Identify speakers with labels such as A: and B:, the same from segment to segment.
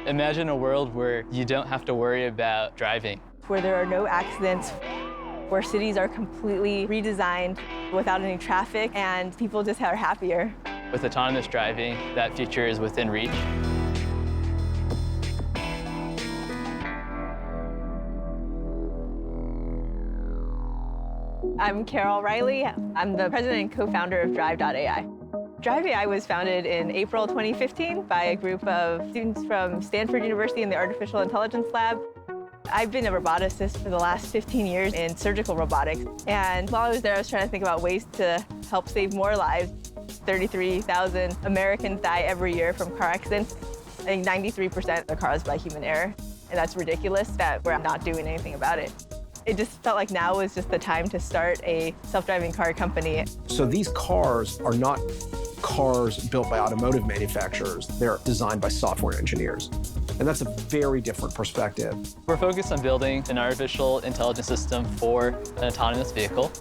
A: Imagine a world where you don't have to worry about driving.
B: Where there are no accidents, where cities are completely redesigned without any traffic, and people just are happier.
A: With autonomous driving, that future is within reach.
B: I'm Reiley. I'm the president and co-founder of Drive.ai. Drive.ai was founded in April 2015 by a group of students from Stanford University in the Artificial Intelligence Lab. I've been a roboticist for the last 15 years in surgical robotics. And while I was there, I was trying to think about ways to help save more lives. 33,000 Americans die every year from car accidents. I think 93% are caused by human error. And that's ridiculous that we're not doing anything about it. It just felt like now was just the time to start a self-driving car company.
C: So these cars are not cars built by automotive manufacturers. They're designed by software engineers. And that's a very different perspective.
A: We're focused on building an artificial intelligence system for an autonomous vehicle.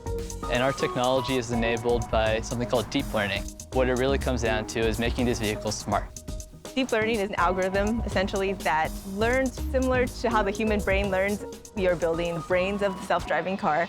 A: And our technology is enabled by something called deep learning. What it really comes down to is making these vehicles smart.
B: Deep learning is an algorithm, essentially, that learns similar to how the human brain learns. We are building the brains of the self-driving car.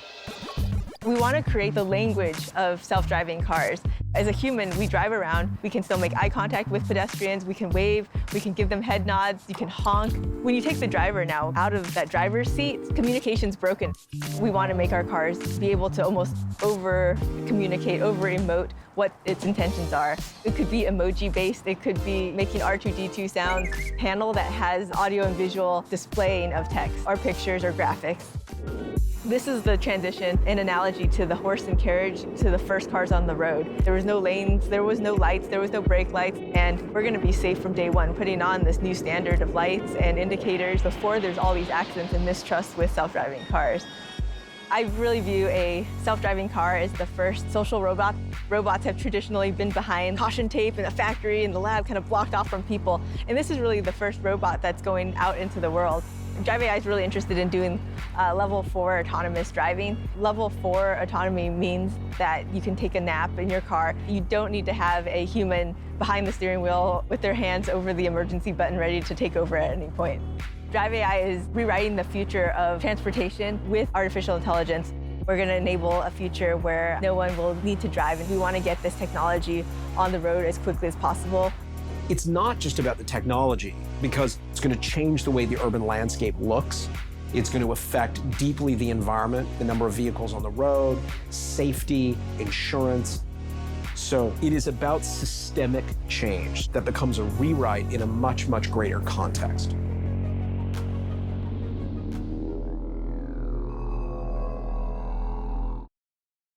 B: We want to create the language of self-driving cars. As a human, we drive around, we can still make eye contact with pedestrians, we can wave, we can give them head nods, you can honk. When you take the driver now out of that driver's seat, communication's broken. We want to make our cars be able to almost over-communicate, over-emote what its intentions are. It could be emoji-based, it could be making R2-D2 sounds, panel that has audio and visual displaying of text, or pictures, or graphics. This is the transition, an analogy to the horse and carriage to the first cars on the road. There was no lanes, there was no lights, there was no brake lights, and we're going to be safe from day one, putting on this new standard of lights and indicators before there's all these accidents and mistrust with self-driving cars. I really view a self-driving car as the first social robot. Robots have traditionally been behind caution tape in a factory, in the lab, kind of blocked off from people. And this is really the first robot that's going out into the world. Drive.ai is really interested in doing level 4 autonomous driving. Level 4 autonomy means that you can take a nap in your car. You don't need to have a human behind the steering wheel with their hands over the emergency button ready to take over at any point. Drive.ai is rewriting the future of transportation with artificial intelligence. We're going to enable a future where no one will need to drive, and we want to get this technology on the road as quickly as possible.
C: It's not just about the technology, because it's going to change the way the urban landscape looks. It's going to affect deeply the environment, the number of vehicles on the road, safety, insurance. So it is about systemic change that becomes a rewrite in a much, much greater context.